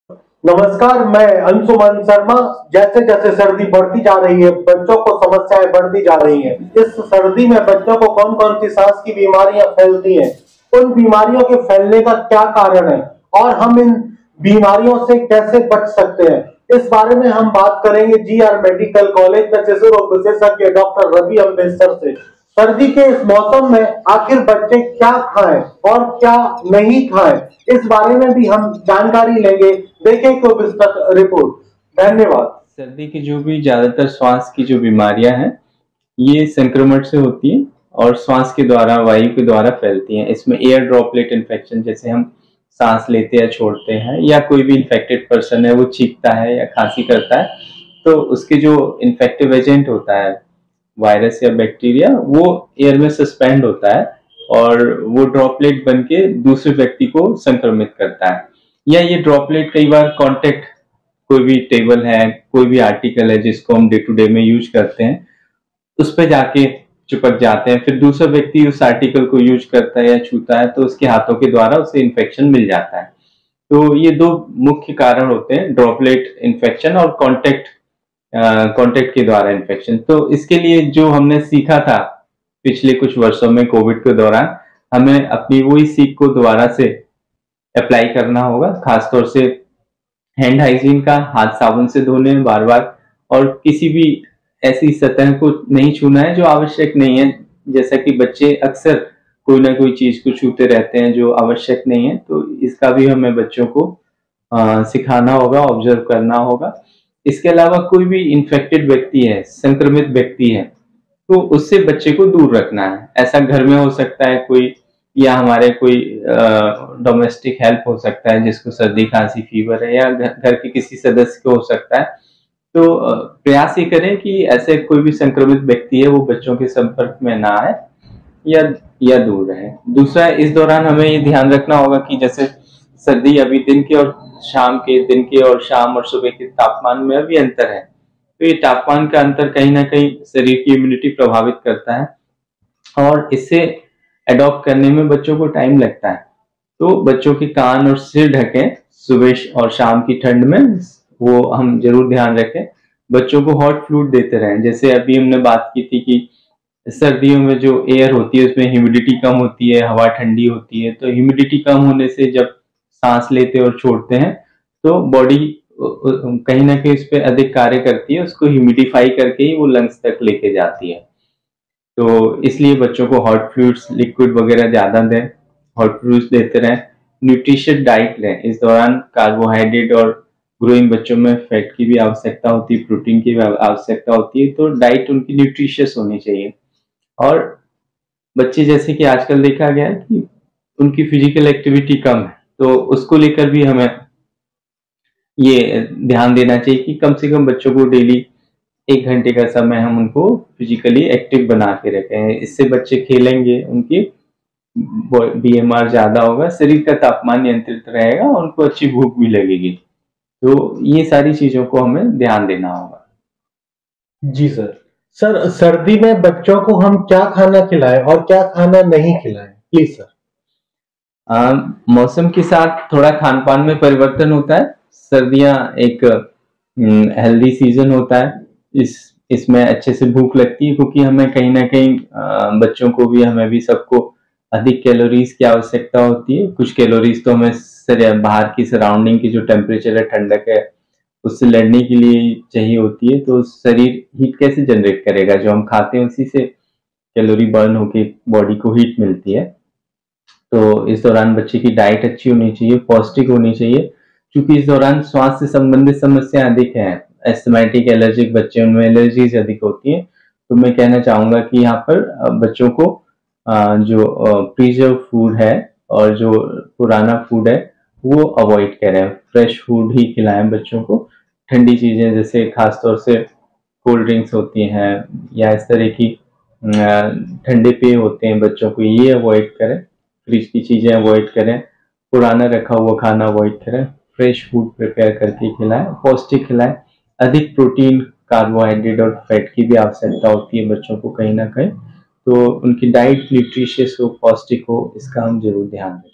नमस्कार, मैं अंशुमन शर्मा। जैसे जैसे सर्दी बढ़ती जा रही है, बच्चों को समस्याएं बढ़ती जा रही हैं। इस सर्दी में बच्चों को कौन कौन सी सांस की बीमारियां फैलती हैं, उन बीमारियों के फैलने का क्या कारण है और हम इन बीमारियों से कैसे बच सकते हैं, इस बारे में हम बात करेंगे GR मेडिकल कॉलेज में शिशु रोग विशेषज्ञ डॉक्टर रवि अम्बेस्टर से। सर्दी के इस मौसम में आखिर बच्चे क्या खाएं और क्या नहीं खाएं, इस बारे में भी हम जानकारी लेंगे। देखें तो विस्तृत रिपोर्ट। धन्यवाद। सर्दी की जो भी ज्यादातर श्वास की जो बीमारियां हैं ये संक्रमण से होती हैं और श्वास के द्वारा, वायु के द्वारा फैलती हैं। इसमें एयर ड्रॉपलेट इन्फेक्शन, जैसे हम सांस लेते या छोड़ते हैं या कोई भी इन्फेक्टेड पर्सन है वो छींकता है या खांसी करता है, तो उसके जो इन्फेक्टिव एजेंट होता है, वायरस या बैक्टीरिया, वो एयर में सस्पेंड होता है और वो ड्रॉपलेट बन के दूसरे व्यक्ति को संक्रमित करता है। या ये ड्रॉपलेट कई बार कांटेक्ट, कोई भी टेबल है, कोई भी आर्टिकल है जिसको हम डे टू डे में यूज करते हैं, उस पर जाके चिपक जाते हैं। फिर दूसरा व्यक्ति उस आर्टिकल को यूज करता है या छूता है तो उसके हाथों के द्वारा उसे इन्फेक्शन मिल जाता है। तो ये दो मुख्य कारण होते हैं, ड्रॉपलेट इन्फेक्शन और कांटेक्ट के द्वारा इन्फेक्शन। तो इसके लिए जो हमने सीखा था पिछले कुछ वर्षों में कोविड के दौरान, हमें अपनी वही सीख को दोबारा से अप्लाई करना होगा। खासतौर से हैंड हाइजीन का, हाथ साबुन से धोने बार बार, और किसी भी ऐसी सतह को नहीं छूना है जो आवश्यक नहीं है। जैसा कि बच्चे अक्सर कोई ना कोई चीज को छूते रहते हैं जो आवश्यक नहीं है, तो इसका भी हमें बच्चों को सिखाना होगा, ऑब्जर्व करना होगा। इसके अलावा कोई भी इन्फेक्टेड व्यक्ति है, संक्रमित व्यक्ति है, तो उससे बच्चे को दूर रखना है। ऐसा घर में हो सकता है कोई, या हमारे कोई डोमेस्टिक हेल्प हो सकता है जिसको सर्दी खांसी फीवर है, या घर के किसी सदस्य को हो सकता है। तो प्रयास ये करें कि ऐसे कोई भी संक्रमित व्यक्ति है वो बच्चों के संपर्क में ना आए या दूर रहे। दूसरा, इस दौरान हमें ये ध्यान रखना होगा कि जैसे सर्दी अभी दिन के और शाम और सुबह के तापमान में अभी अंतर है, तो ये तापमान का अंतर कहीं ना कहीं शरीर की इम्यूनिटी प्रभावित करता है और इससे अडॉप्ट करने में बच्चों को टाइम लगता है। तो बच्चों के कान और सिर ढकें सुबह और शाम की ठंड में, वो हम जरूर ध्यान रखें। बच्चों को हॉट फ्लूइड देते रहें। जैसे अभी हमने बात की थी कि सर्दियों में जो एयर होती है उसमें ह्यूमिडिटी कम होती है, हवा ठंडी होती है, तो ह्यूमिडिटी कम होने से जब सांस लेते और छोड़ते हैं तो बॉडी कहीं ना कहीं उस पर अधिक कार्य करती है, उसको ह्यूमिडिफाई करके ही वो लंग्स तक लेके जाती है। तो इसलिए बच्चों को हॉट फ्लूइड्स, लिक्विड वगैरह ज्यादा दें, हॉट फ्लूइड्स देते रहें। न्यूट्रिशियस डाइट लें। इस दौरान कार्बोहाइड्रेट और ग्रोइंग बच्चों में फैट की भी आवश्यकता होती है, प्रोटीन की भी आवश्यकता होती है, तो डाइट उनकी न्यूट्रिशियस होनी चाहिए। और बच्चे जैसे कि आजकल देखा गया है कि उनकी फिजिकल एक्टिविटी कम है, तो उसको लेकर भी हमें ये ध्यान देना चाहिए कि कम से कम बच्चों को डेली 1 घंटे का समय हम उनको फिजिकली एक्टिव बना के रखें। इससे बच्चे खेलेंगे, उनकी BMR ज्यादा होगा, शरीर का तापमान नियंत्रित रहेगा, उनको अच्छी भूख भी लगेगी। तो ये सारी चीजों को हमें ध्यान देना होगा। जी सर। सर, सर्दी में बच्चों को हम क्या खाना खिलाएं और क्या खाना नहीं खिलाएं, प्लीज सर। मौसम के साथ थोड़ा खान पान में परिवर्तन होता है। सर्दियां एक हेल्दी सीजन होता है। इसमें अच्छे से भूख लगती है क्योंकि हमें कहीं ना कहीं बच्चों को भी, हमें भी, सबको अधिक कैलोरीज की आवश्यकता होती है। कुछ कैलोरीज तो हमें बाहर की सराउंडिंग की जो टेम्परेचर है, ठंडक है, उससे लड़ने के लिए चाहिए होती है। तो शरीर हीट कैसे जनरेट करेगा? जो हम खाते हैं उसी से कैलोरी बर्न होके बॉडी को हीट मिलती है। तो इस दौरान बच्चे की डाइट अच्छी होनी चाहिए, पौष्टिक होनी चाहिए, क्योंकि इस दौरान स्वास्थ्य से संबंधित समस्या अधिक है। एस्थमेटिक, एलर्जिक बच्चे, उनमें एलर्जीज अधिक होती है। तो मैं कहना चाहूंगा कि यहाँ पर बच्चों को जो प्रिजर्व फूड है और जो पुराना फूड है वो अवॉइड करें। फ्रेश फूड ही खिलाएं बच्चों को। ठंडी चीजें जैसे खासतौर से कोल्ड ड्रिंक्स होती हैं या इस तरह की ठंडे पेय होते हैं, बच्चों को ये अवॉइड करें। फ्रिज की चीजें अवॉइड करें, पुराना रखा हुआ खाना अवॉइड करें, फ्रेश फूड प्रिपेयर करके खिलाएं, पौष्टिक खिलाएं। अधिक प्रोटीन, कार्बोहाइड्रेट और फैट की भी आवश्यकता होती है बच्चों को कहीं ना कहीं। तो उनकी डाइट न्यूट्रिशियस हो, पौष्टिक हो, इसका हम जरूर ध्यान दें।